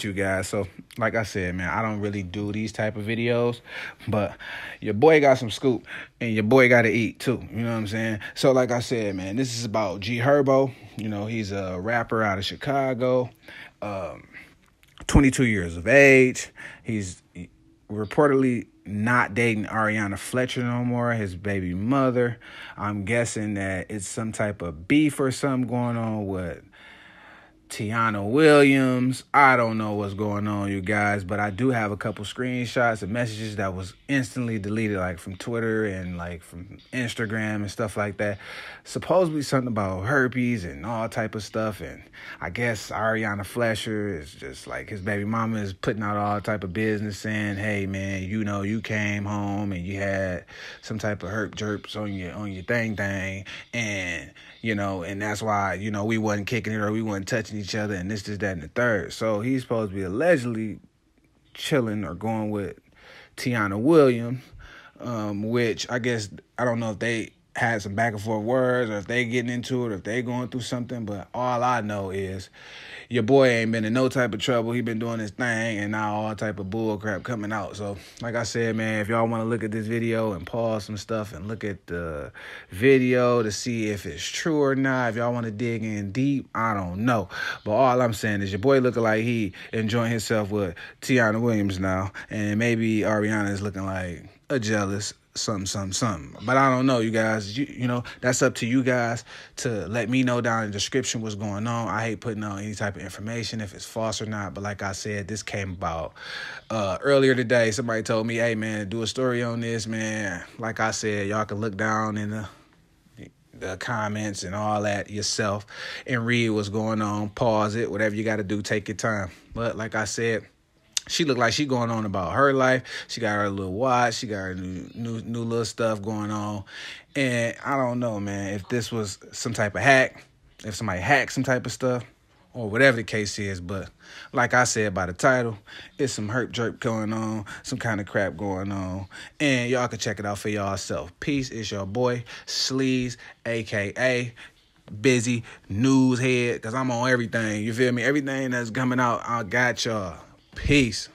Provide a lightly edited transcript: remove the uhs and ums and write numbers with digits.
You guys, so like I said, man, I don't really do these type of videos, but your boy got some scoop and your boy got to eat too, you know what I'm saying? So like I said, man, this is about Herbo. He's a rapper out of Chicago, 22 years of age. He's reportedly not dating Ariana Fletcher no more, his baby mother. I'm guessing that it's some type of beef or something going on with Tiana Williams. I don't know what's going on, you guys, but I do have a couple screenshots of messages that was instantly deleted, like from Twitter and like from Instagram and stuff like that. Supposedly something about herpes and all type of stuff, and I guess Ariana Fletcher is just like his baby mama is putting out all type of business saying, hey man, you came home and you had some type of herp jerps on your thing, and and that's why, we wasn't kicking it or we wasn't touching each other and this, that, and the third. So he's supposed to be allegedly chilling or going with Tiana Williams, which I guess, I don't know if they had some back and forth words or if they getting into it or if they going through something, but all I know is your boy ain't been in no type of trouble. He been doing his thing, and now all type of bull crap coming out. So, like I said, man, if y'all want to look at this video and pause some stuff and look at the video to see if it's true or not, if y'all want to dig in deep, I don't know. But all I'm saying is your boy looking like he enjoying himself with Tiana Williams now, and maybe Ariana is looking like a jealous something. But I don't know, you guys. That's up to you guys to let me know down in the description what's going on. I hate putting out any type of information if it's false or not. But like I said, this came about earlier today. Somebody told me, hey, man, do a story on this, man. Like I said, y'all can look down in the comments and all that yourself and read what's going on. Pause it. Whatever you got to do, take your time. But like I said, she looked like she going on about her life. She got her little watch. She got her new little stuff going on. And I don't know, man, if this was some type of hack, if somebody hacked some type of stuff, or whatever the case is. But like I said by the title, it's some herp jerk going on, some kind of crap going on. And y'all can check it out for y'allself. Peace. It's your boy, Sleaze, a.k.a. Busy News Head, because I'm on everything. You feel me? Everything that's coming out, I got y'all. Peace.